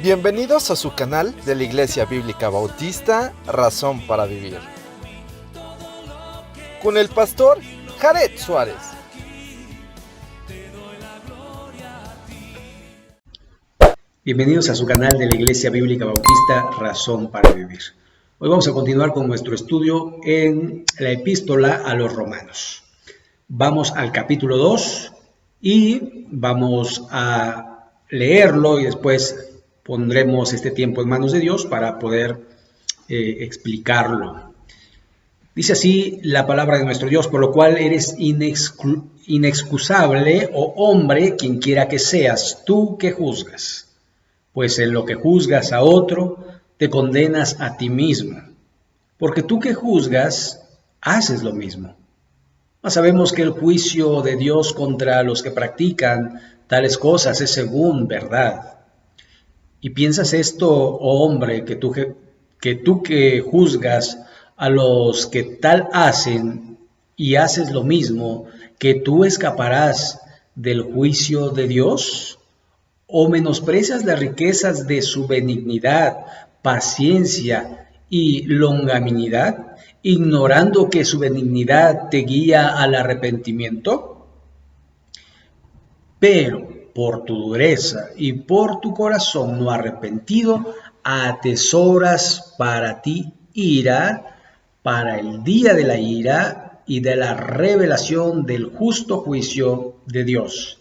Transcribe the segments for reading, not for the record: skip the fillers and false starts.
Bienvenidos a su canal de la Iglesia Bíblica Bautista, Razón para Vivir, con el pastor Jared Suárez. Bienvenidos a su canal de la Iglesia Bíblica Bautista, Razón para Vivir. Hoy vamos a continuar con nuestro estudio en la epístola a los Romanos. Vamos al capítulo 2 y vamos a leerlo y después pondremos este tiempo en manos de Dios para poder explicarlo. Dice así la palabra de nuestro Dios: por lo cual eres inexcusable, oh hombre, quien quiera que seas, tú que juzgas. Pues en lo que juzgas a otro, te condenas a ti mismo. Porque tú que juzgas, haces lo mismo. Mas sabemos que el juicio de Dios contra los que practican tales cosas es según verdad. ¿Y piensas esto, oh hombre, que tú que juzgas a los que tal hacen y haces lo mismo, que tú escaparás del juicio de Dios? ¿O menosprecias las riquezas de su benignidad, paciencia y longanimidad, ignorando que su benignidad te guía al arrepentimiento? Pero por tu dureza y por tu corazón no arrepentido, atesoras para ti ira, para el día de la ira y de la revelación del justo juicio de Dios,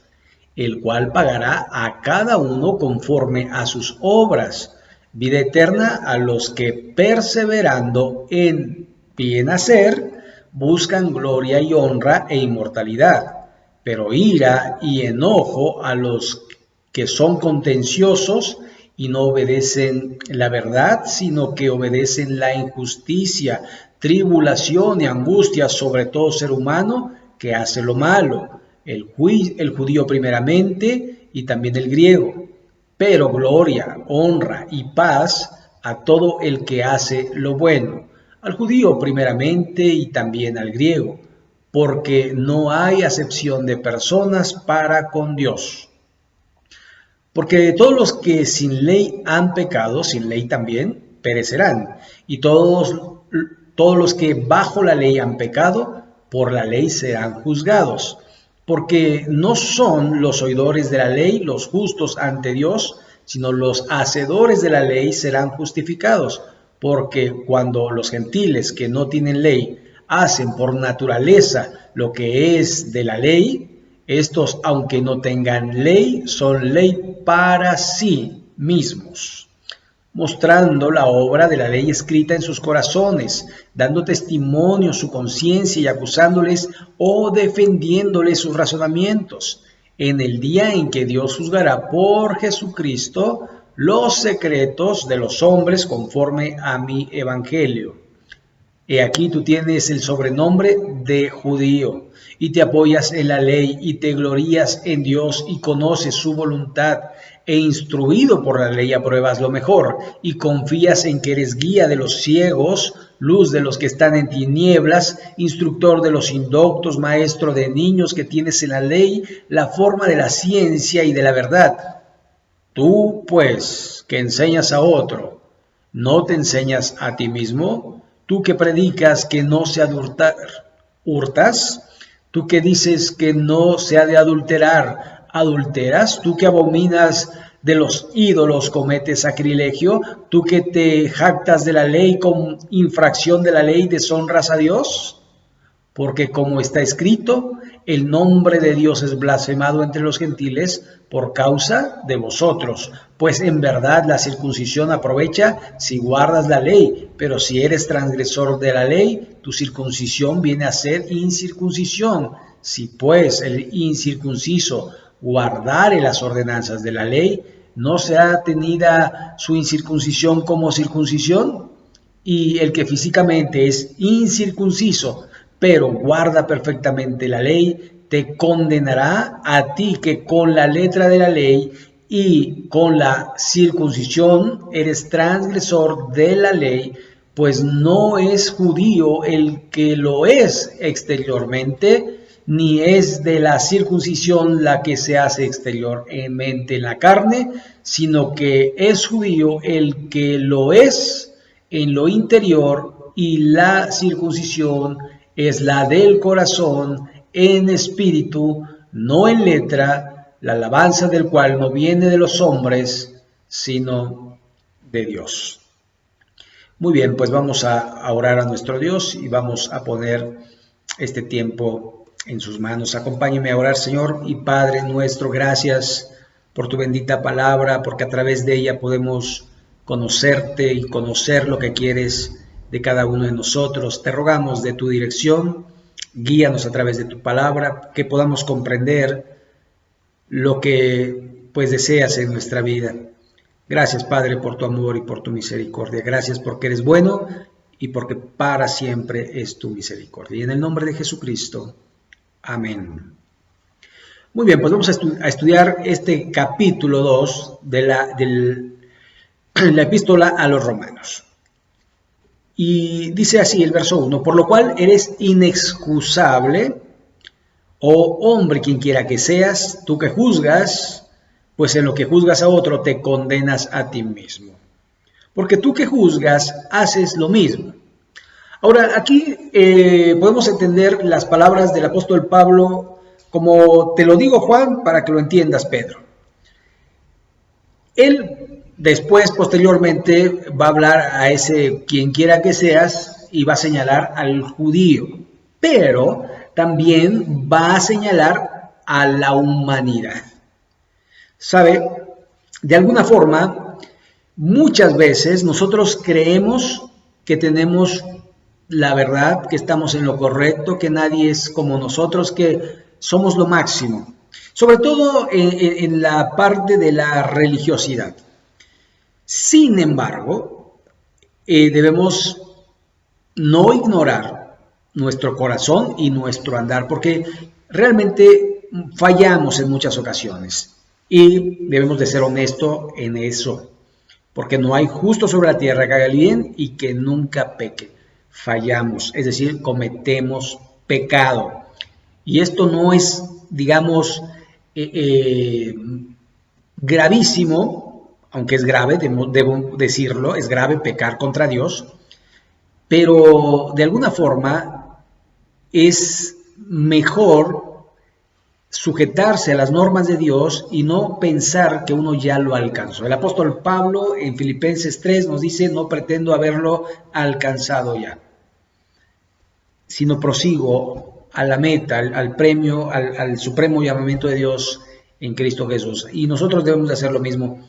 el cual pagará a cada uno conforme a sus obras, vida eterna a los que perseverando en bien hacer, buscan gloria y honra e inmortalidad. Pero ira y enojo a los que son contenciosos y no obedecen la verdad, sino que obedecen la injusticia, tribulación y angustia sobre todo ser humano que hace lo malo, el judío primeramente y también el griego. Pero gloria, honra y paz a todo el que hace lo bueno, al judío primeramente y también al griego, porque no hay acepción de personas para con Dios. Porque todos los que sin ley han pecado, sin ley también perecerán, y todos los que bajo la ley han pecado, por la ley serán juzgados. Porque no son los oidores de la ley los justos ante Dios, sino los hacedores de la ley serán justificados. Porque cuando los gentiles que no tienen ley hacen por naturaleza lo que es de la ley, estos, aunque no tengan ley, son ley para sí mismos, mostrando la obra de la ley escrita en sus corazones, dando testimonio su conciencia y acusándoles o defendiéndoles sus razonamientos, en el día en que Dios juzgará por Jesucristo los secretos de los hombres conforme a mi evangelio. He aquí tú tienes el sobrenombre de judío, y te apoyas en la ley, y te glorías en Dios, y conoces su voluntad, e instruido por la ley apruebas lo mejor, y confías en que eres guía de los ciegos, luz de los que están en tinieblas, instructor de los indoctos, maestro de niños, que tienes en la ley la forma de la ciencia y de la verdad. Tú, pues, que enseñas a otro, ¿no te enseñas a ti mismo? Tú que predicas que no se ha de hurtas. Tú que dices que no se ha de adulterar, adulteras. Tú que abominas de los ídolos, cometes sacrilegio. Tú que te jactas de la ley, con infracción de la ley deshonras a Dios. Porque como está escrito, el nombre de Dios es blasfemado entre los gentiles por causa de vosotros. Pues en verdad la circuncisión aprovecha si guardas la ley, pero si eres transgresor de la ley, tu circuncisión viene a ser incircuncisión. Si pues el incircunciso guardare las ordenanzas de la ley, ¿no será tenida su incircuncisión como circuncisión? Y el que físicamente es incircunciso, pero guarda perfectamente la ley, te condenará a ti que con la letra de la ley y con la circuncisión eres transgresor de la ley, pues no es judío el que lo es exteriormente, ni es de la circuncisión la que se hace exteriormente en la carne, sino que es judío el que lo es en lo interior, y la circuncisión es la del corazón, en espíritu, no en letra, la alabanza del cual no viene de los hombres, sino de Dios. Muy bien, pues vamos a orar a nuestro Dios y vamos a poner este tiempo en sus manos. Acompáñenme a orar. Señor y Padre nuestro, gracias por tu bendita palabra, porque a través de ella podemos conocerte y conocer lo que quieres de cada uno de nosotros. Te rogamos de tu dirección, guíanos a través de tu palabra, que podamos comprender lo que pues deseas en nuestra vida. Gracias, Padre, por tu amor y por tu misericordia. Gracias porque eres bueno y porque para siempre es tu misericordia. Y en el nombre de Jesucristo, amén. Muy bien, pues vamos a estudiar este capítulo 2 de la epístola a los Romanos. Y dice así el verso 1, por lo cual eres inexcusable, oh hombre, quien quiera que seas, tú que juzgas, pues en lo que juzgas a otro te condenas a ti mismo. Porque tú que juzgas haces lo mismo. Ahora, aquí podemos entender las palabras del apóstol Pablo como te lo digo, Juan, para que lo entiendas, Pedro. Él después, posteriormente, va a hablar a ese quien quiera que seas y va a señalar al judío. Pero también va a señalar a la humanidad. ¿Sabe? De alguna forma, muchas veces nosotros creemos que tenemos la verdad, que estamos en lo correcto, que nadie es como nosotros, que somos lo máximo. Sobre todo en la parte de la religiosidad. Sin embargo, debemos no ignorar nuestro corazón y nuestro andar, porque realmente fallamos en muchas ocasiones. Y debemos de ser honestos en eso, porque no hay justo sobre la tierra que haga el bien y que nunca peque. Fallamos, es decir, cometemos pecado. Y esto no es, digamos, gravísimo, aunque es grave, debo decirlo, es grave pecar contra Dios, pero de alguna forma es mejor sujetarse a las normas de Dios y no pensar que uno ya lo alcanzó. El apóstol Pablo en Filipenses 3 nos dice, no pretendo haberlo alcanzado ya, sino prosigo a la meta, al premio, al supremo llamamiento de Dios en Cristo Jesús. Y nosotros debemos de hacer lo mismo.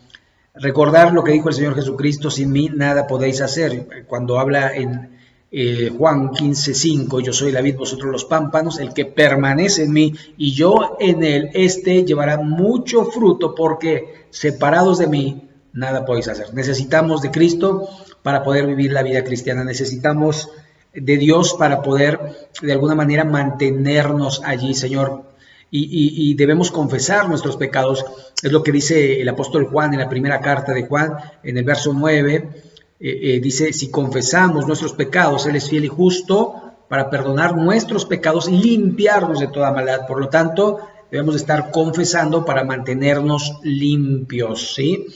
Recordar lo que dijo el Señor Jesucristo, sin mí nada podéis hacer. Cuando habla en Juan 15:5, yo soy la vid, vosotros los pámpanos, el que permanece en mí y yo en él, este llevará mucho fruto, porque separados de mí nada podéis hacer. Necesitamos de Cristo para poder vivir la vida cristiana, necesitamos de Dios para poder de alguna manera mantenernos allí, Señor, y debemos confesar nuestros pecados. Es lo que dice el apóstol Juan en la primera carta de Juan, en el verso 9, dice, si confesamos nuestros pecados, Él es fiel y justo para perdonar nuestros pecados y limpiarnos de toda maldad. Por lo tanto, debemos estar confesando para mantenernos limpios, ¿sí?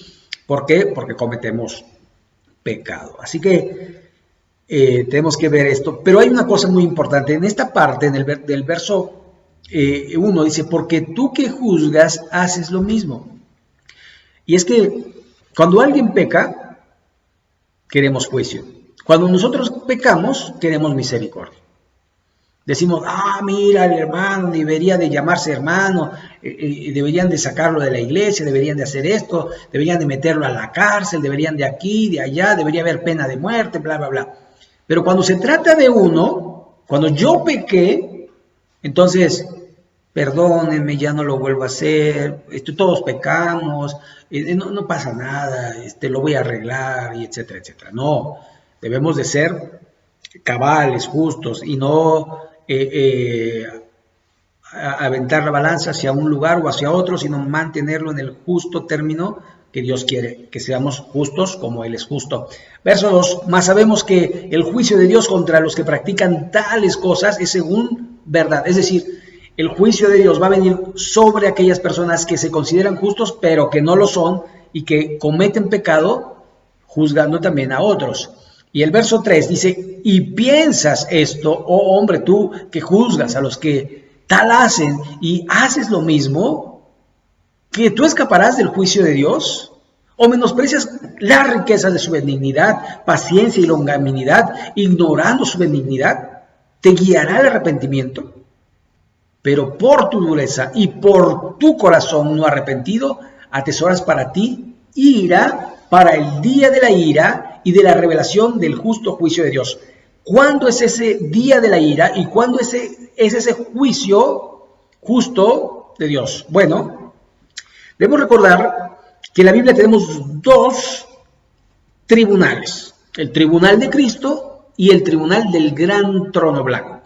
¿Por qué? Porque cometemos pecado. Así que tenemos que ver esto. Pero hay una cosa muy importante. En esta parte, del verso 1, dice, porque tú que juzgas haces lo mismo. Y es que cuando alguien peca, queremos juicio. Cuando nosotros pecamos, queremos misericordia. Decimos, mira, el hermano debería de llamarse hermano, deberían de sacarlo de la iglesia, deberían de hacer esto, deberían de meterlo a la cárcel, deberían de aquí, de allá, debería haber pena de muerte, bla, bla, bla. Pero cuando se trata de uno, cuando yo pequé, entonces, perdónenme, ya no lo vuelvo a hacer, todos pecamos, no pasa nada, lo voy a arreglar, y etcétera, etcétera. No, debemos de ser cabales, justos, y no aventar la balanza hacia un lugar o hacia otro, sino mantenerlo en el justo término que Dios quiere, que seamos justos como Él es justo. Verso 2, mas sabemos que el juicio de Dios contra los que practican tales cosas es según verdad. Es decir, el juicio de Dios va a venir sobre aquellas personas que se consideran justos, pero que no lo son y que cometen pecado, juzgando también a otros. Y el verso 3 dice, y piensas esto, oh hombre, tú que juzgas a los que tal hacen y haces lo mismo, que tú escaparás del juicio de Dios, o menosprecias la riqueza de su benignidad, paciencia y longanimidad, ignorando su benignidad, te guiará al arrepentimiento. Pero por tu dureza y por tu corazón no arrepentido, atesoras para ti ira para el día de la ira y de la revelación del justo juicio de Dios. ¿Cuándo es ese día de la ira y cuándo es ese juicio justo de Dios? Bueno, debemos recordar que en la Biblia tenemos dos tribunales, el tribunal de Cristo y el tribunal del gran trono blanco.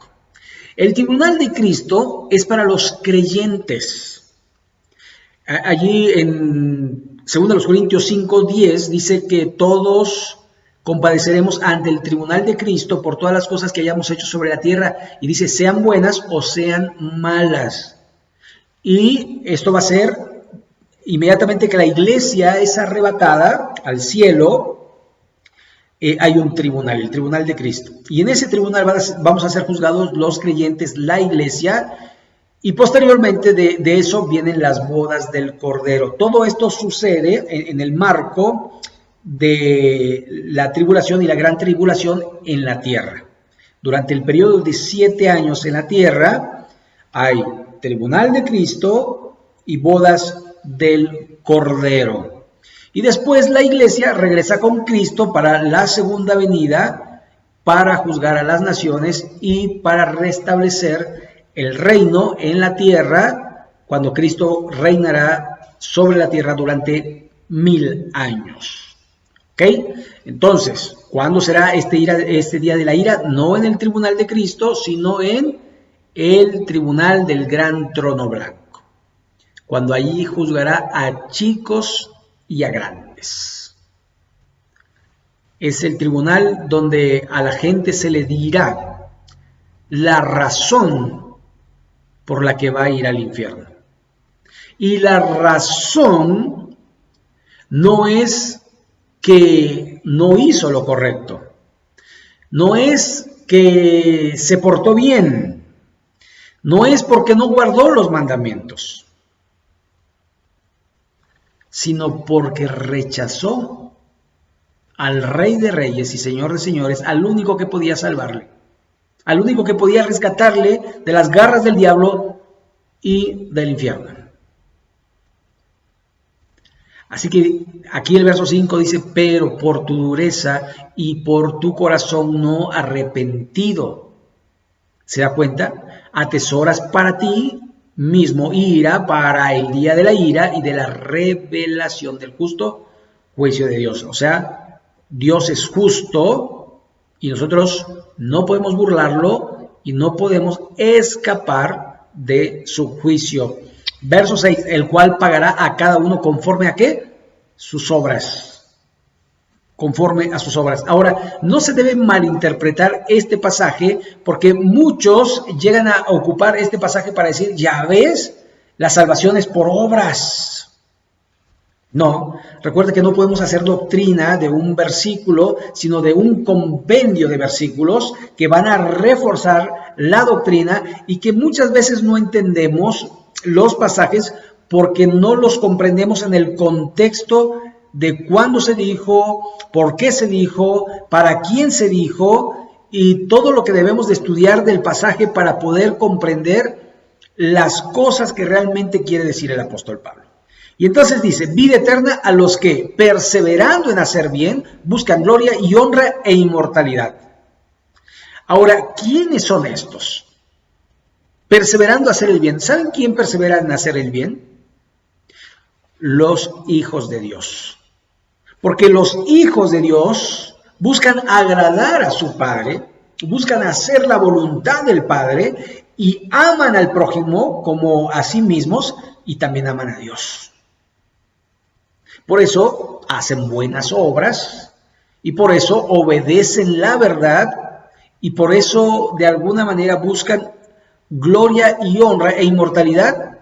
El tribunal de Cristo es para los creyentes. Allí en 2 Corintios 5:10 dice que todos compadeceremos ante el tribunal de Cristo por todas las cosas que hayamos hecho sobre la tierra, y dice sean buenas o sean malas. Y esto va a ser inmediatamente que la iglesia es arrebatada al cielo. Hay un tribunal, el tribunal de Cristo. Y en ese tribunal vamos a ser juzgados los creyentes, la iglesia, y posteriormente de eso vienen las bodas del Cordero. Todo esto sucede en el marco de la tribulación y la gran tribulación en la tierra. Durante el periodo de 7 años en la tierra hay tribunal de Cristo y bodas del Cordero. Y después la iglesia regresa con Cristo para la segunda venida, para juzgar a las naciones y para restablecer el reino en la tierra, cuando Cristo reinará sobre la tierra durante 1000 años. ¿Ok? Entonces, ¿cuándo será este día de la ira? No en el tribunal de Cristo, sino en el tribunal del gran trono blanco, cuando allí juzgará a chicos y a grandes. Es el tribunal donde a la gente se le dirá la razón por la que va a ir al infierno. Y la razón no es que no hizo lo correcto, no es que se portó bien, no es porque no guardó los mandamientos, sino porque rechazó al Rey de Reyes y Señor de Señores, al único que podía salvarle, al único que podía rescatarle de las garras del diablo y del infierno. Así que aquí el verso 5 dice, pero por tu dureza y por tu corazón no arrepentido. ¿Se da cuenta? Atesoras para ti mismo ira para el día de la ira y de la revelación del justo juicio de Dios. O sea, Dios es justo y nosotros no podemos burlarlo y no podemos escapar de su juicio. Verso 6, el cual pagará a cada uno conforme a ¿qué? Sus obras. Conforme a sus obras. Ahora, no se debe malinterpretar este pasaje porque muchos llegan a ocupar este pasaje para decir, ya ves, la salvación es por obras. No, recuerda que no podemos hacer doctrina de un versículo, sino de un compendio de versículos que van a reforzar la doctrina y que muchas veces no entendemos los pasajes porque no los comprendemos en el contexto de cuándo se dijo, por qué se dijo, para quién se dijo y todo lo que debemos de estudiar del pasaje para poder comprender las cosas que realmente quiere decir el apóstol Pablo. Y entonces dice, vida eterna a los que, perseverando en hacer bien, buscan gloria y honra e inmortalidad. Ahora, ¿quiénes son estos? Perseverando a hacer el bien. ¿Saben quién persevera en hacer el bien? Los hijos de Dios. Porque los hijos de Dios buscan agradar a su Padre, buscan hacer la voluntad del Padre y aman al prójimo como a sí mismos y también aman a Dios. Por eso hacen buenas obras y por eso obedecen la verdad y por eso de alguna manera buscan gloria y honra e inmortalidad,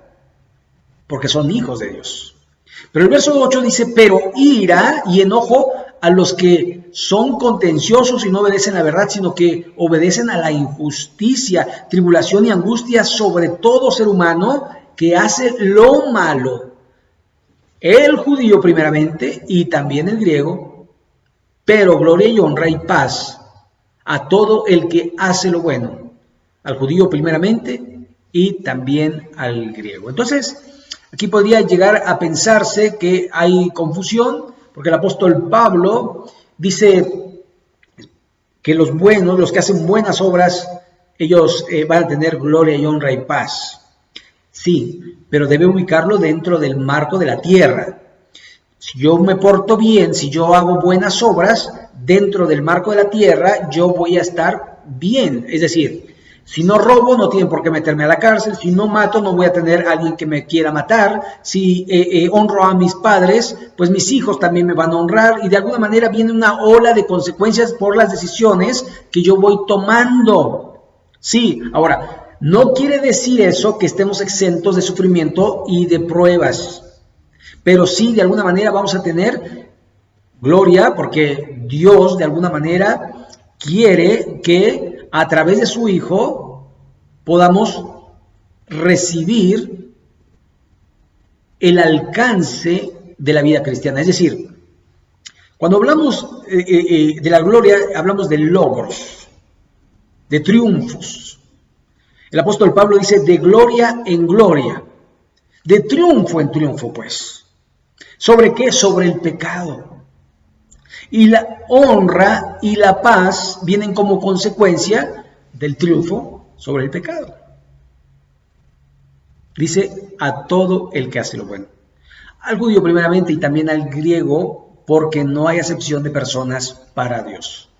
porque son hijos de Dios. Pero el verso 8 dice, pero ira y enojo a los que son contenciosos y no obedecen la verdad, sino que obedecen a la injusticia, tribulación y angustia sobre todo ser humano que hace lo malo. El judío primeramente y también el griego, pero gloria y honra y paz a todo el que hace lo bueno, al judío primeramente y también al griego. Entonces, aquí podría llegar a pensarse que hay confusión, porque el apóstol Pablo dice que los buenos, los que hacen buenas obras, ellos van a tener gloria y honra y paz. Sí, pero debe ubicarlo dentro del marco de la tierra. Si yo me porto bien, si yo hago buenas obras, dentro del marco de la tierra, yo voy a estar bien. Es decir, si no robo, no tienen por qué meterme a la cárcel. Si no mato, no voy a tener a alguien que me quiera matar. Si honro a mis padres, pues mis hijos también me van a honrar. Y de alguna manera viene una ola de consecuencias por las decisiones que yo voy tomando. Sí, ahora, no quiere decir eso que estemos exentos de sufrimiento y de pruebas. Pero sí, de alguna manera vamos a tener gloria, porque Dios de alguna manera quiere que a través de su Hijo podamos recibir el alcance de la vida cristiana. Es decir, cuando hablamos de la gloria, hablamos de logros, de triunfos. El apóstol Pablo dice de gloria en gloria, de triunfo en triunfo, pues. ¿Sobre qué? Sobre el pecado. Y la honra y la paz vienen como consecuencia del triunfo sobre el pecado. Dice a todo el que hace lo bueno. Al judío primeramente y también al griego, porque no hay acepción de personas para Dios.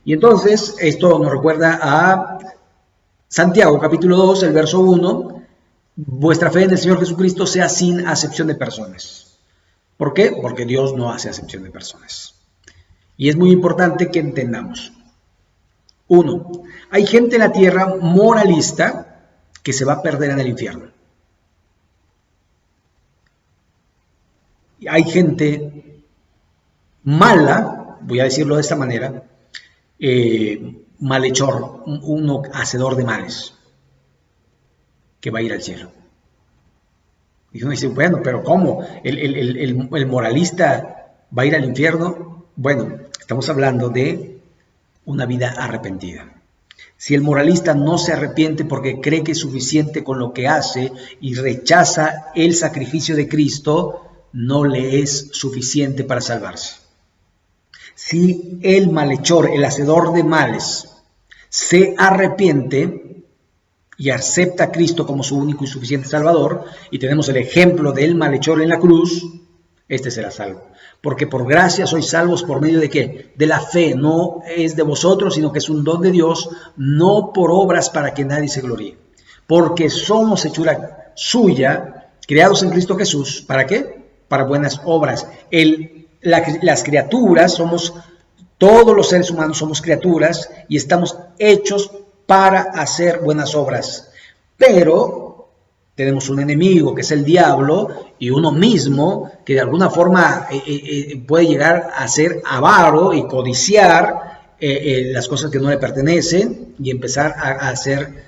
Y entonces esto nos recuerda a Santiago capítulo 2, el verso 1. Vuestra fe en el Señor Jesucristo sea sin acepción de personas. ¿Por qué? Porque Dios no hace acepción de personas. Y es muy importante que entendamos. 1. Hay gente en la tierra moralista que se va a perder en el infierno. Hay gente mala, voy a decirlo de esta manera, malhechor, uno hacedor de males, que va a ir al cielo. Y uno dice, bueno, pero ¿cómo? ¿El moralista va a ir al infierno? Bueno, estamos hablando de una vida arrepentida. Si el moralista no se arrepiente porque cree que es suficiente con lo que hace y rechaza el sacrificio de Cristo, no le es suficiente para salvarse. Si el malhechor, el hacedor de males, se arrepiente y acepta a Cristo como su único y suficiente Salvador, y tenemos el ejemplo del malhechor en la cruz, este será salvo. Porque por gracia sois salvos por medio de ¿qué? De la fe, no es de vosotros, sino que es un don de Dios, no por obras para que nadie se gloríe. Porque somos hechura suya, creados en Cristo Jesús, ¿para qué? Para buenas obras. Las criaturas somos, todos los seres humanos somos criaturas y estamos hechos para hacer buenas obras, pero tenemos un enemigo que es el diablo y uno mismo que de alguna forma puede llegar a ser avaro y codiciar las cosas que no le pertenecen y empezar a hacer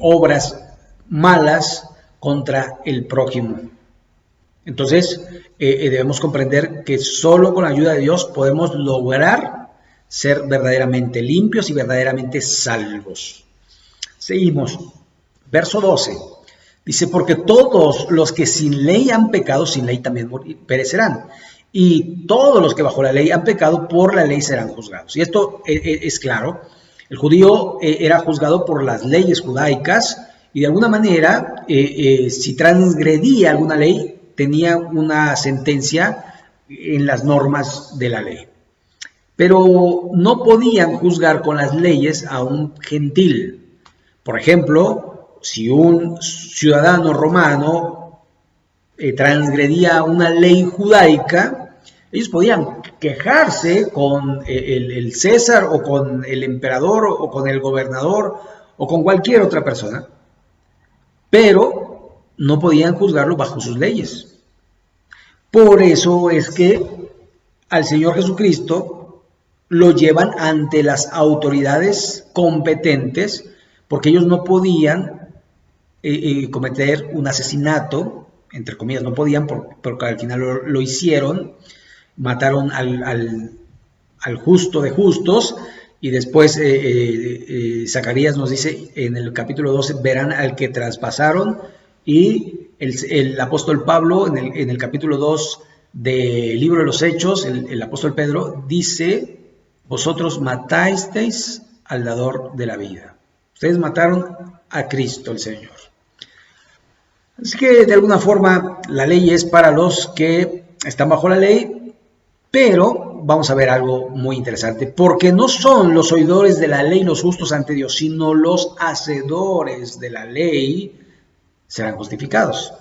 obras malas contra el prójimo. Entonces debemos comprender que solo con la ayuda de Dios podemos lograr ser verdaderamente limpios y verdaderamente salvos. Seguimos. Verso 12. Dice, porque todos los que sin ley han pecado, sin ley también perecerán. Y todos los que bajo la ley han pecado, por la ley serán juzgados. Y esto es claro. El judío era juzgado por las leyes judaicas y de alguna manera, si transgredía alguna ley, tenía una sentencia en las normas de la ley. Pero no podían juzgar con las leyes a un gentil. Por ejemplo, si un ciudadano romano transgredía una ley judaica, ellos podían quejarse con el César o con el emperador o con el gobernador o con cualquier otra persona pero no podían juzgarlo bajo sus leyes. Por eso es que al Señor Jesucristo lo llevan ante las autoridades competentes, porque ellos no podían cometer un asesinato, entre comillas, no podían, porque al final lo hicieron, mataron al justo de justos, y después Zacarías nos dice en el capítulo 12, verán al que traspasaron, y el apóstol Pablo en el capítulo 2 del libro de los Hechos, el apóstol Pedro dice, vosotros matasteis al dador de la vida. Ustedes mataron a Cristo el Señor. Así que de alguna forma la ley es para los que están bajo la ley, pero vamos a ver algo muy interesante, porque no son los oidores de la ley los justos ante Dios, sino los hacedores de la ley serán justificados.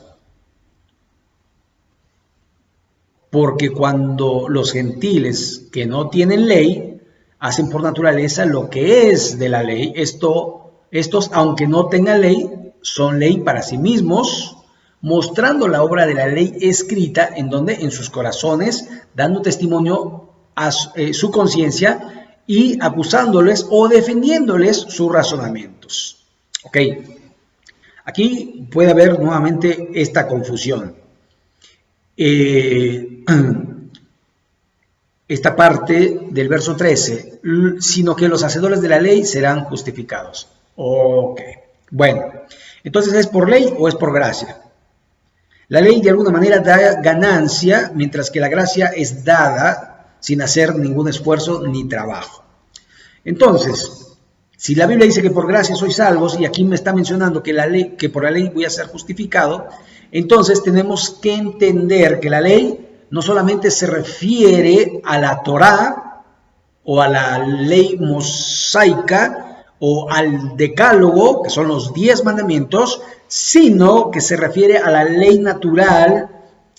Porque cuando los gentiles que no tienen ley hacen por naturaleza lo que es de la ley, estos, aunque no tengan ley, son ley para sí mismos, mostrando la obra de la ley escrita en donde en sus corazones, dando testimonio a su conciencia y acusándoles o defendiéndoles sus razonamientos. Ok, aquí puede haber nuevamente esta confusión. Esta parte del verso 13, sino que los hacedores de la ley serán justificados. Ok, bueno, entonces ¿es por ley o es por gracia? La ley de alguna manera da ganancia, mientras que la gracia es dada sin hacer ningún esfuerzo ni trabajo. Entonces, si la Biblia dice que por gracia sois salvos, y aquí me está mencionando que por la ley voy a ser justificado, entonces tenemos que entender que la ley no solamente se refiere a la Torá o a la ley mosaica o al decálogo, que son los 10 mandamientos, sino que se refiere a la ley natural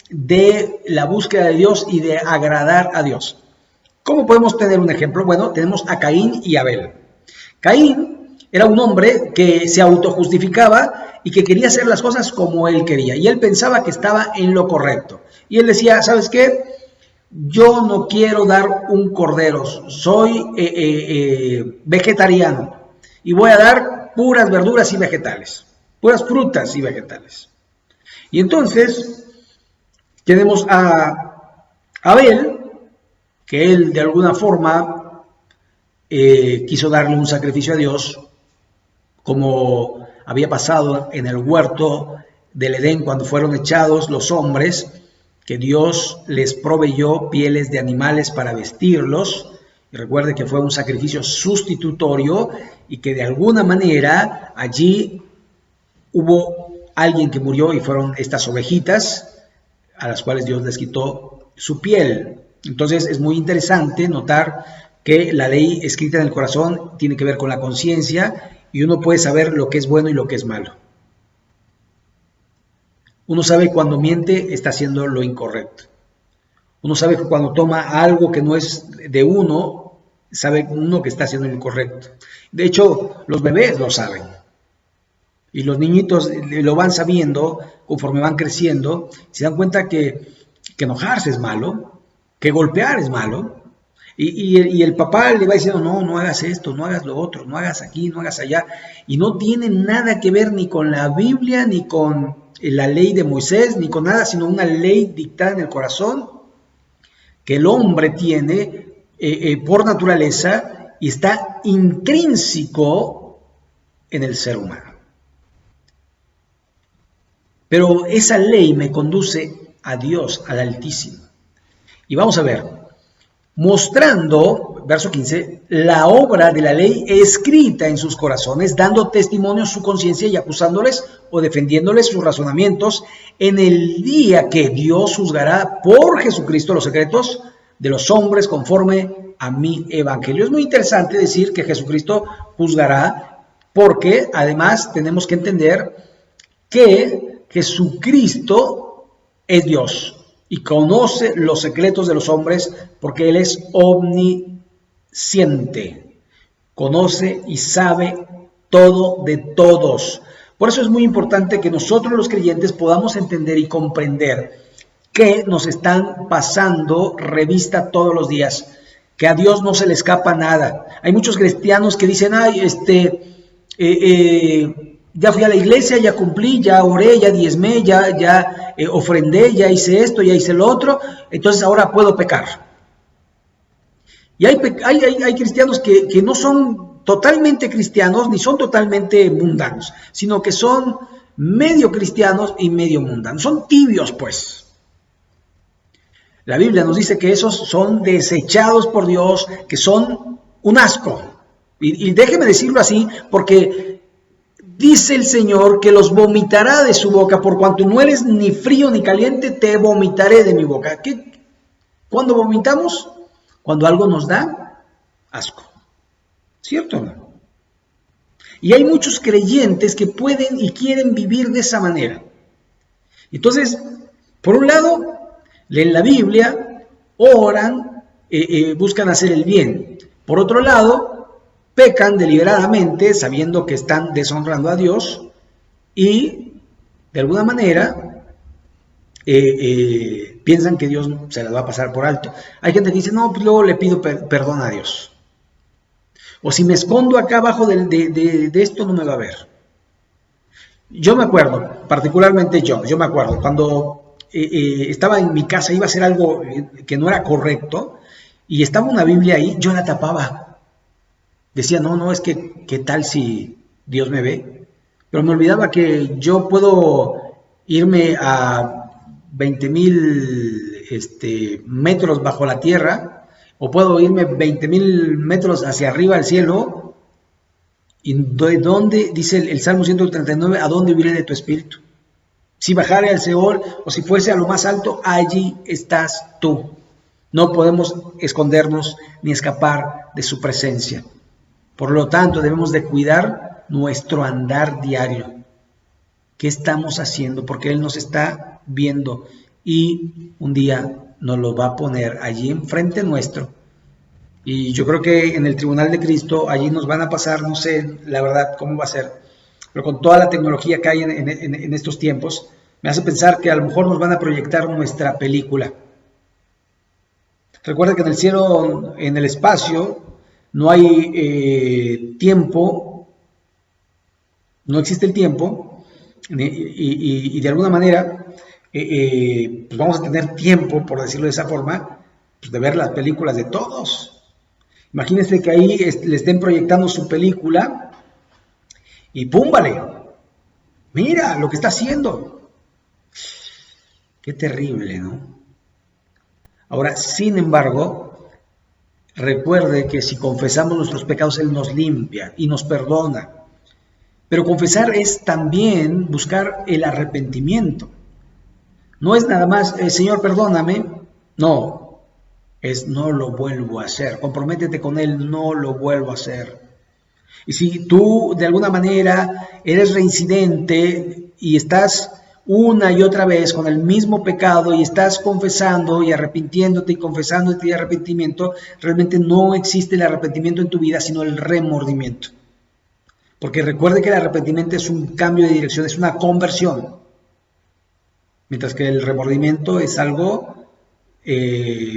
de la búsqueda de Dios y de agradar a Dios. ¿Cómo podemos tener un ejemplo? Bueno, tenemos a Caín y Abel. Caín era un hombre que se autojustificaba y que quería hacer las cosas como él quería, y él pensaba que estaba en lo correcto. Y él decía, ¿sabes qué? Yo no quiero dar un cordero, soy vegetariano y voy a dar puras verduras y vegetales, puras frutas y vegetales. Y entonces tenemos a Abel, que él de alguna forma quiso darle un sacrificio a Dios, como había pasado en el huerto del Edén cuando fueron echados los hombres, que Dios les proveyó pieles de animales para vestirlos. Y recuerde que fue un sacrificio sustitutorio y que de alguna manera allí hubo alguien que murió y fueron estas ovejitas a las cuales Dios les quitó su piel. Entonces es muy interesante notar que la ley escrita en el corazón tiene que ver con la conciencia y uno puede saber lo que es bueno y lo que es malo. Uno sabe cuando miente, está haciendo lo incorrecto. Uno sabe que cuando toma algo que no es de uno, sabe uno que está haciendo lo incorrecto. De hecho, los bebés lo saben. Y los niñitos lo van sabiendo conforme van creciendo. Se dan cuenta que enojarse es malo, que golpear es malo. Y el papá le va diciendo, no hagas esto, no hagas lo otro, no hagas aquí, no hagas allá. Y no tiene nada que ver ni con la Biblia, ni con la ley de Moisés, ni con nada, sino una ley dictada en el corazón que el hombre tiene por naturaleza y está intrínseco en el ser humano. Pero esa ley me conduce a Dios, al Altísimo. Y vamos a ver, mostrando, verso 15, la obra de la ley escrita en sus corazones, dando testimonio a su conciencia y acusándoles o defendiéndoles sus razonamientos en el día que Dios juzgará por Jesucristo los secretos de los hombres conforme a mi evangelio. Es muy interesante decir que Jesucristo juzgará, porque además tenemos que entender que Jesucristo es Dios y conoce los secretos de los hombres porque Él es omnisciente, conoce y sabe todo de todos. Por eso es muy importante que nosotros los creyentes podamos entender y comprender que nos están pasando revista todos los días, que a Dios no se le escapa nada. Hay muchos cristianos que dicen, ay, ya fui a la iglesia, ya cumplí, ya oré, ya diezmé, ya ofrendé, ya hice esto, ya hice lo otro, entonces ahora puedo pecar. Y hay cristianos que no son totalmente cristianos, ni son totalmente mundanos, sino que son medio cristianos y medio mundanos. Son tibios, pues. La Biblia nos dice que esos son desechados por Dios, que son un asco. Y déjeme decirlo así, porque dice el Señor que los vomitará de su boca, por cuanto no eres ni frío ni caliente, te vomitaré de mi boca. ¿Cuándo vomitamos? Cuando algo nos da asco. ¿Cierto o no? Y hay muchos creyentes que pueden y quieren vivir de esa manera. Entonces, por un lado, leen la Biblia, oran, buscan hacer el bien. Por otro lado, pecan deliberadamente sabiendo que están deshonrando a Dios y de alguna manera piensan que Dios se las va a pasar por alto. Hay gente que dice, no, pues luego le pido perdón a Dios. O si me escondo acá abajo de esto no me va a ver. Yo me acuerdo, particularmente yo me acuerdo, cuando estaba en mi casa, iba a hacer algo que no era correcto, y estaba una Biblia ahí, yo la tapaba. Decía, no, es que, ¿qué tal si Dios me ve? Pero me olvidaba que yo puedo irme a 20,000 metros bajo la tierra, o puedo irme 20,000 metros hacia arriba al cielo, y de dónde, dice el Salmo 139, ¿a dónde huiré de tu espíritu? Si bajare al Seol o si fuese a lo más alto, allí estás tú. No podemos escondernos ni escapar de su presencia. Por lo tanto, debemos de cuidar nuestro andar diario. ¿Qué estamos haciendo? Porque Él nos está viendo y un día nos lo va a poner allí enfrente nuestro. Y yo creo que en el tribunal de Cristo, allí nos van a pasar, no sé la verdad cómo va a ser, pero con toda la tecnología que hay en estos tiempos, me hace pensar que a lo mejor nos van a proyectar nuestra película. Recuerda que en el cielo, en el espacio, no hay tiempo, no existe el tiempo, y de alguna manera pues vamos a tener tiempo, por decirlo de esa forma, pues de ver las películas de todos. Imagínense que ahí le estén proyectando su película y ¡púmbale! Mira lo que está haciendo. Qué terrible, ¿no? Ahora, sin embargo, recuerde que si confesamos nuestros pecados, Él nos limpia y nos perdona. Pero confesar es también buscar el arrepentimiento. No es nada más, Señor, perdóname. No, es no lo vuelvo a hacer. Comprométete con Él, no lo vuelvo a hacer. Y si tú de alguna manera eres reincidente y estás una y otra vez con el mismo pecado y estás confesando y arrepintiéndote y confesándote y arrepentimiento, realmente no existe el arrepentimiento en tu vida, sino el remordimiento. Porque recuerde que el arrepentimiento es un cambio de dirección, es una conversión. Mientras que el remordimiento es algo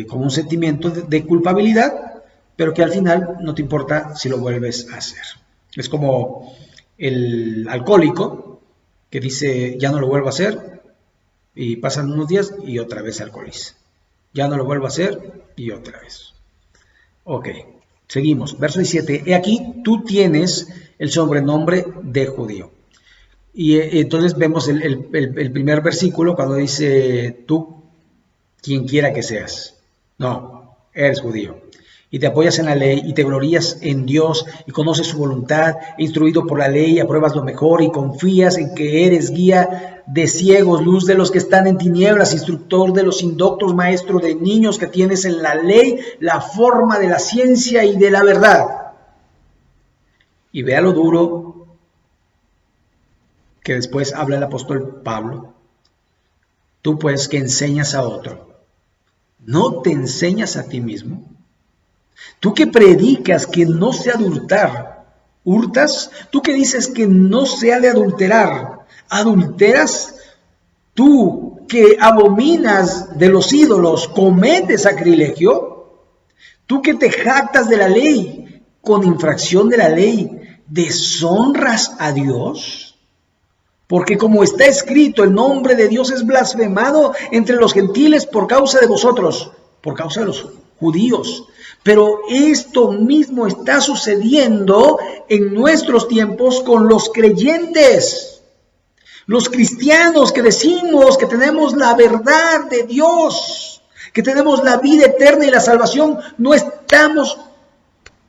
como un sentimiento de culpabilidad, pero que al final no te importa si lo vuelves a hacer. Es como el alcohólico que dice, ya no lo vuelvo a hacer, y pasan unos días y otra vez se alcoholiza. Ya no lo vuelvo a hacer y otra vez. Ok, seguimos. Verso 17. He aquí, tú tienes el sobrenombre de judío. Y entonces vemos el primer versículo cuando dice, tú, quien quiera que seas. No, eres judío. Y te apoyas en la ley y te glorías en Dios y conoces su voluntad, instruido por la ley, apruebas lo mejor y confías en que eres guía de ciegos, luz de los que están en tinieblas, instructor de los indoctos, maestro de niños, que tienes en la ley la forma de la ciencia y de la verdad. Y vea lo duro que después habla el apóstol Pablo. Tú pues que enseñas a otro, ¿no te enseñas a ti mismo? Tú que predicas que no se ha de hurtar, ¿Hurtas? Tú que dices que no se ha de adulterar, ¿adulteras? Tú que abominas de los ídolos, ¿cometes sacrilegio? Tú que te jactas de la ley, con infracción de la ley, ¿deshonras a Dios? Porque como está escrito, el nombre de Dios es blasfemado entre los gentiles por causa de vosotros, por causa de los judíos. Pero esto mismo está sucediendo en nuestros tiempos con los creyentes, los cristianos que decimos que tenemos la verdad de Dios, que tenemos la vida eterna y la salvación. No estamos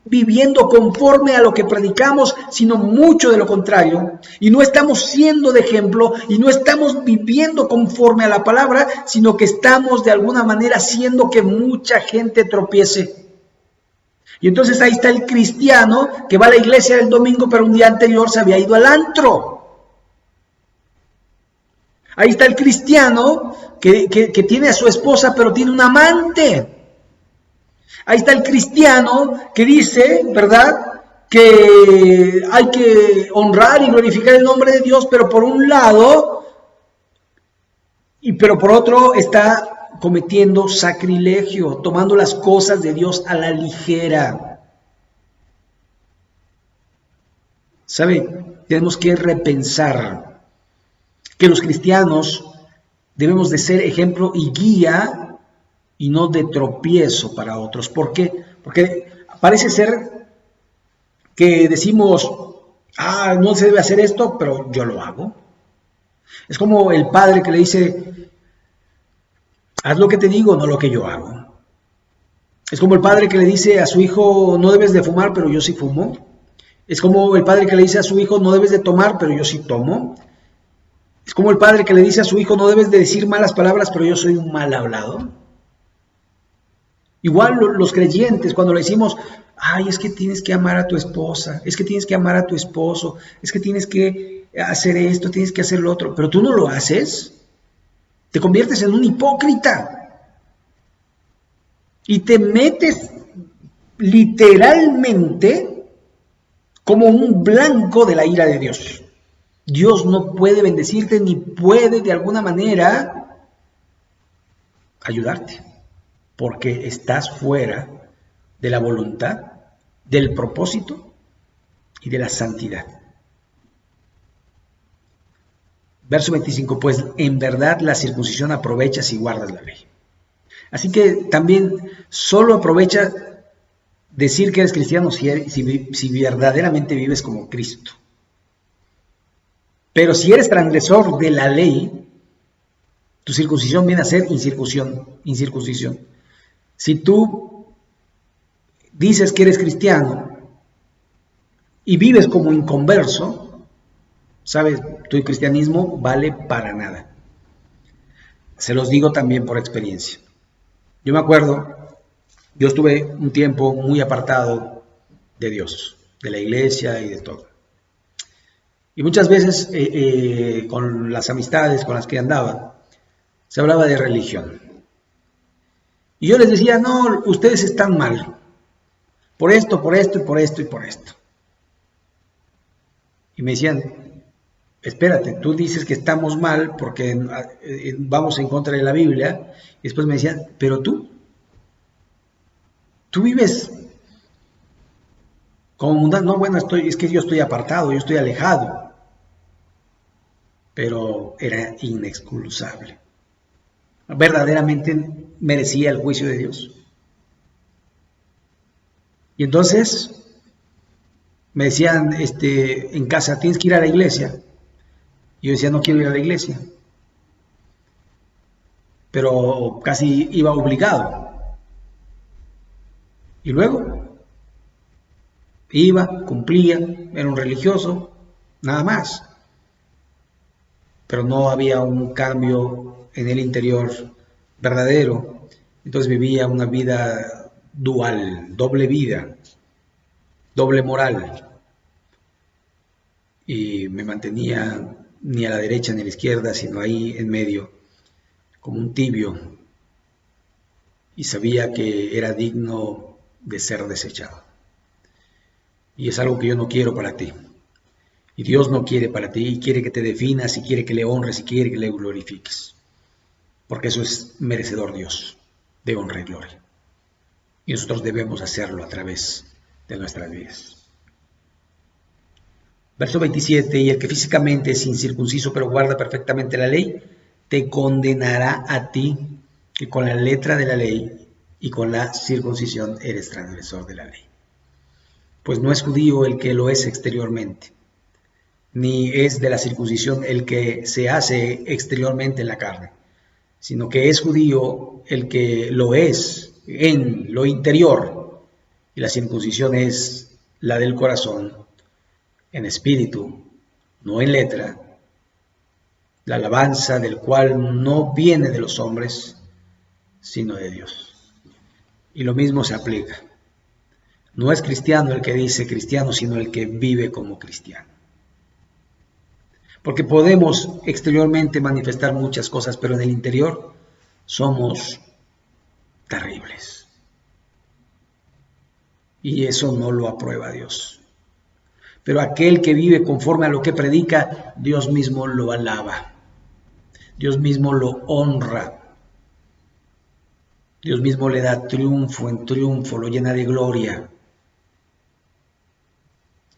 viviendo conforme a lo que predicamos, sino mucho de lo contrario, y no estamos siendo de ejemplo, y no estamos viviendo conforme a la palabra, sino que estamos de alguna manera haciendo que mucha gente tropiece. Y entonces ahí está el cristiano que va a la iglesia el domingo, pero un día anterior se había ido al antro. Ahí está el cristiano que tiene a su esposa, pero tiene un amante. Ahí está el cristiano que dice, ¿verdad?, que hay que honrar y glorificar el nombre de Dios, pero por un lado, pero por otro está cometiendo sacrilegio, tomando las cosas de Dios a la ligera. ¿Sabe? Tenemos que repensar que los cristianos debemos de ser ejemplo y guía y no de tropiezo para otros. ¿Por qué? Porque parece ser que decimos, no se debe hacer esto, pero yo lo hago. Es como el padre que le dice, haz lo que te digo, no lo que yo hago. Es como el padre que le dice a su hijo, no debes de fumar, pero yo sí fumo. Es como el padre que le dice a su hijo, no debes de tomar, pero yo sí tomo. Es como el padre que le dice a su hijo, no debes de decir malas palabras, pero yo soy un mal hablado. Igual los creyentes, cuando le decimos, es que tienes que amar a tu esposa, es que tienes que amar a tu esposo, es que tienes que hacer esto, tienes que hacer lo otro, pero tú no lo haces, te conviertes en un hipócrita y te metes literalmente como un blanco de la ira de Dios. Dios no puede bendecirte ni puede de alguna manera ayudarte, porque estás fuera de la voluntad, del propósito y de la santidad. Verso 25, pues en verdad la circuncisión aprovecha si guardas la ley. Así que también solo aprovecha decir que eres cristiano si verdaderamente vives como Cristo. Pero si eres transgresor de la ley, tu circuncisión viene a ser incircuncisión. Si tú dices que eres cristiano y vives como inconverso, sabes, tu cristianismo vale para nada. Se los digo también por experiencia. Yo me acuerdo, yo estuve un tiempo muy apartado de Dios, de la iglesia y de todo. Y muchas veces con las amistades con las que andaba, se hablaba de religión. Y yo les decía, no, ustedes están mal. Por esto, por esto, y por esto, y por esto. Y me decían, espérate, tú dices que estamos mal porque vamos en contra de la Biblia. Y después me decían, pero tú vives como mundano. No, bueno, es que yo estoy apartado, yo estoy alejado. Pero era inexcusable. Verdaderamente merecía el juicio de Dios. Y entonces me decían en casa, tienes que ir a la iglesia. Y yo decía, no quiero ir a la iglesia. Pero casi iba obligado. Y luego iba, cumplía, era un religioso, nada más. Pero no había un cambio en el interior verdadero. Entonces vivía una vida dual, doble vida, doble moral. Y me mantenía ni a la derecha ni a la izquierda, sino ahí en medio, como un tibio. Y sabía que era digno de ser desechado. Y es algo que yo no quiero para ti. Y Dios no quiere para ti, y quiere que te definas, y quiere que le honres, y quiere que le glorifiques. Porque eso es merecedor Dios, de honra y gloria. Y nosotros debemos hacerlo a través de nuestras vidas. Verso 27, y el que físicamente es incircunciso pero guarda perfectamente la ley, te condenará a ti, que con la letra de la ley y con la circuncisión eres transgresor de la ley. Pues no es judío el que lo es exteriormente, ni es de la circuncisión el que se hace exteriormente en la carne, sino que es judío el que lo es en lo interior, y la circuncisión es la del corazón, en espíritu, no en letra, la alabanza del cual no viene de los hombres, sino de Dios. Y lo mismo se aplica. No es cristiano el que dice cristiano, sino el que vive como cristiano. Porque podemos exteriormente manifestar muchas cosas, pero en el interior somos terribles. Y eso no lo aprueba Dios. Pero aquel que vive conforme a lo que predica, Dios mismo lo alaba. Dios mismo lo honra. Dios mismo le da triunfo en triunfo, lo llena de gloria,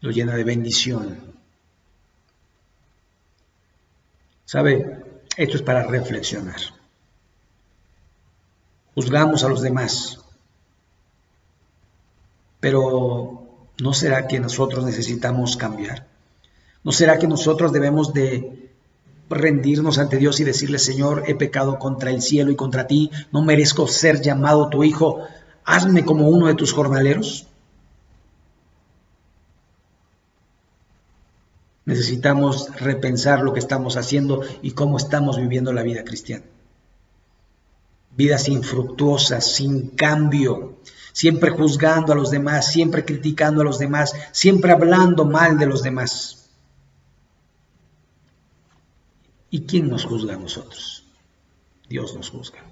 lo llena de bendición. ¿Sabe? Esto es para reflexionar. Juzgamos a los demás, pero ¿no será que nosotros necesitamos cambiar? ¿No será que nosotros debemos de rendirnos ante Dios y decirle: Señor, he pecado contra el cielo y contra ti, no merezco ser llamado tu hijo, hazme como uno de tus jornaleros? Necesitamos repensar lo que estamos haciendo y cómo estamos viviendo la vida cristiana. Vidas infructuosas, sin cambio, siempre juzgando a los demás, siempre criticando a los demás, siempre hablando mal de los demás. ¿Y quién nos juzga a nosotros? Dios nos juzga.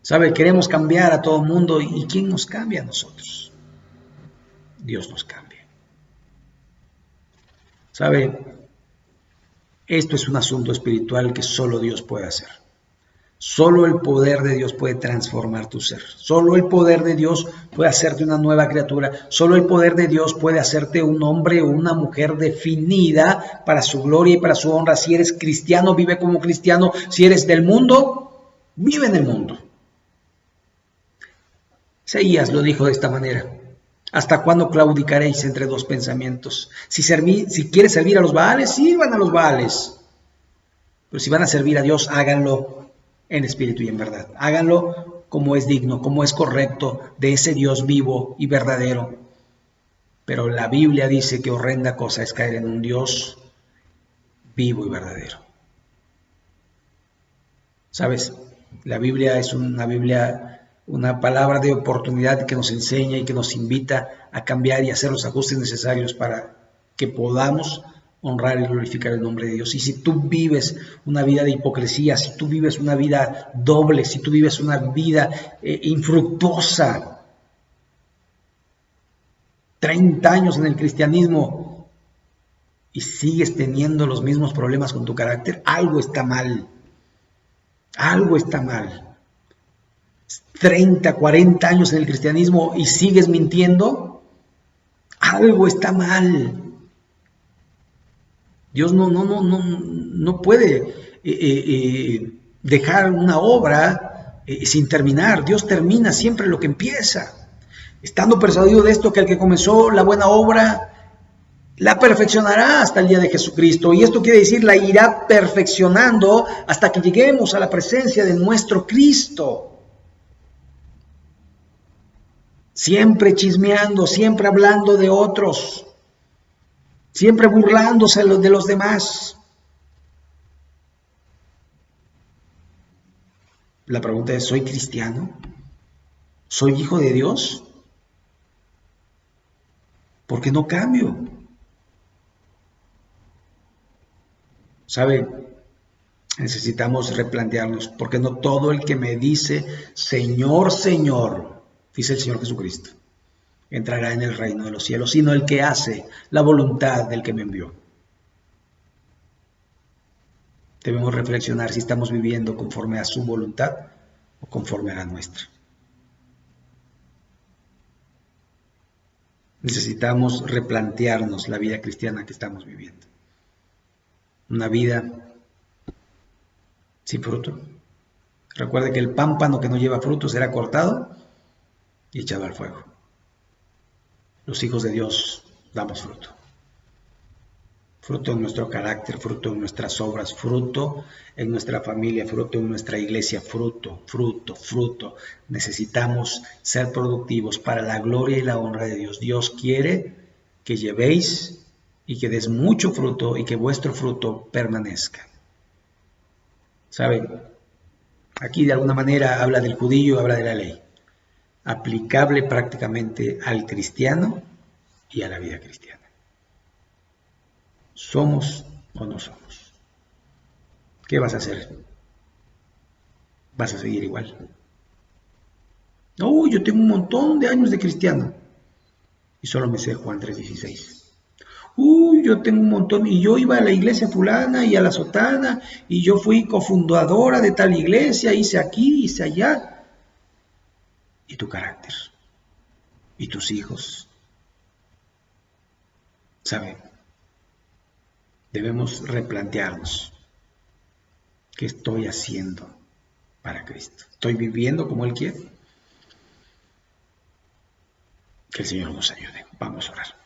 ¿Sabe? Queremos cambiar a todo el mundo. ¿Y quién nos cambia a nosotros? Dios nos cambia. ¿Sabe? Esto es un asunto espiritual que solo Dios puede hacer. Solo el poder de Dios puede transformar tu ser. Solo el poder de Dios puede hacerte una nueva criatura. Solo el poder de Dios puede hacerte un hombre o una mujer definida para su gloria y para su honra. Si eres cristiano, vive como cristiano. Si eres del mundo, vive en el mundo. Isaías lo dijo de esta manera: ¿hasta cuándo claudicaréis entre dos pensamientos? Si quieres servir a los Baales, sirvan a los Baales. Pero si van a servir a Dios, háganlo en espíritu y en verdad. Háganlo como es digno, como es correcto de ese Dios vivo y verdadero. Pero la Biblia dice que horrenda cosa es caer en un Dios vivo y verdadero. ¿Sabes? La Biblia es una palabra de oportunidad que nos enseña y que nos invita a cambiar y hacer los ajustes necesarios para que podamos honrar y glorificar el nombre de Dios. Y si tú vives una vida de hipocresía, si tú vives una vida doble, si tú vives una vida infructuosa, 30 años en el cristianismo y sigues teniendo los mismos problemas con tu carácter, algo está mal. Algo está mal. 30, 40 años en el cristianismo y sigues mintiendo, algo está mal. Dios no puede dejar una obra sin terminar. Dios termina siempre lo que empieza. Estando persuadido de esto, que el que comenzó la buena obra la perfeccionará hasta el día de Jesucristo. Y esto quiere decir, la irá perfeccionando hasta que lleguemos a la presencia de nuestro Cristo. Siempre chismeando, siempre hablando de otros, siempre burlándose de los demás. La pregunta es: ¿soy cristiano? ¿Soy hijo de Dios? ¿Por qué no cambio? ¿Sabe? Necesitamos replantearnos, porque no todo el que me dice Señor, Señor, dice el Señor Jesucristo. entrará en el reino de los cielos, sino el que hace la voluntad del que me envió. Debemos reflexionar si estamos viviendo conforme a su voluntad o conforme a la nuestra. Necesitamos replantearnos la vida cristiana que estamos viviendo. Una vida sin fruto. Recuerde que el pámpano que no lleva fruto será cortado y echado al fuego. Los hijos de Dios damos fruto. Fruto en nuestro carácter, fruto en nuestras obras, fruto en nuestra familia, fruto en nuestra iglesia, fruto. Necesitamos ser productivos para la gloria y la honra de Dios. Dios quiere que llevéis y que des mucho fruto y que vuestro fruto permanezca. ¿Saben? Aquí de alguna manera habla del judío, habla de la ley, aplicable prácticamente al cristiano y a la vida cristiana. ¿Somos o no somos? ¿Qué vas a hacer? ¿Vas a seguir igual? No, yo tengo un montón de años de cristiano y solo me sé Juan 3:16. Yo tengo un montón, y yo iba a la iglesia fulana y a la sotana, y yo fui cofundadora de tal iglesia, hice aquí, hice allá. ¿Y tu carácter? ¿Y tus hijos? ¿Saben? Debemos replantearnos qué estoy haciendo para Cristo. ¿Estoy viviendo como Él quiere? Que el Señor nos ayude. Vamos a orar.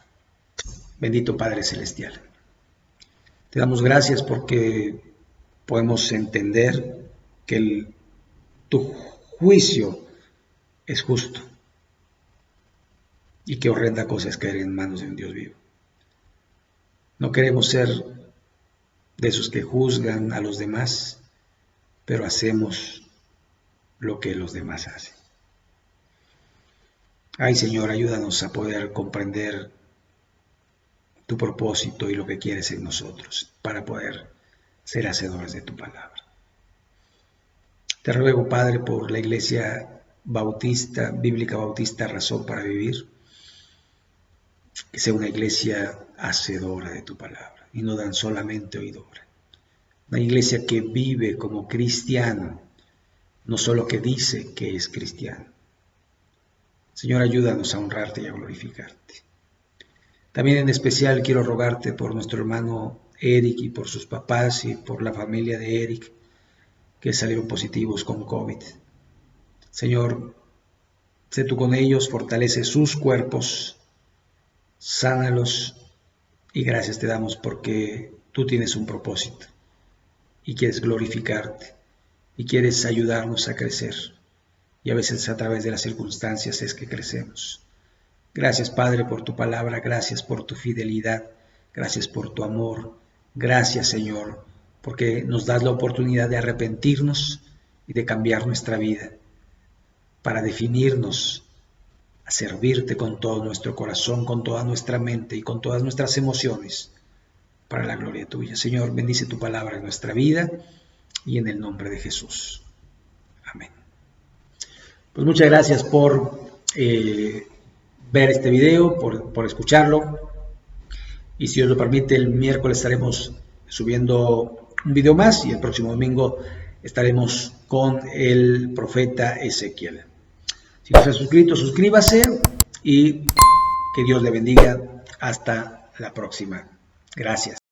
Bendito Padre Celestial, te damos gracias porque podemos entender que tu juicio es justo y qué horrenda cosa es caer en manos de un Dios vivo. No queremos ser de esos que juzgan a los demás, pero hacemos lo que los demás hacen. Ay, Señor, ayúdanos a poder comprender tu propósito y lo que quieres en nosotros para poder ser hacedores de tu palabra. Te ruego, Padre, por la Iglesia Bautista, Bíblica Bautista Razón para Vivir, que sea una iglesia hacedora de tu palabra y no tan solamente oidora. Una iglesia que vive como cristiano, no solo que dice que es cristiano. Señor, ayúdanos a honrarte y a glorificarte. También en especial quiero rogarte por nuestro hermano Eric y por sus papás y por la familia de Eric que salieron positivos con COVID. Señor, sé tú con ellos, fortalece sus cuerpos, sánalos y gracias te damos porque tú tienes un propósito y quieres glorificarte y quieres ayudarnos a crecer. Y a veces a través de las circunstancias es que crecemos. Gracias, Padre, por tu palabra, gracias por tu fidelidad, gracias por tu amor, gracias, Señor, porque nos das la oportunidad de arrepentirnos y de cambiar nuestra vida, para definirnos a servirte con todo nuestro corazón, con toda nuestra mente y con todas nuestras emociones, para la gloria tuya. Señor, bendice tu palabra en nuestra vida y en el nombre de Jesús. Amén. Pues muchas gracias por ver este video, por escucharlo, y si Dios lo permite el miércoles estaremos subiendo un video más y el próximo domingo estaremos con el profeta Ezequiel. Si no se ha suscrito, suscríbase y que Dios le bendiga. Hasta la próxima. Gracias.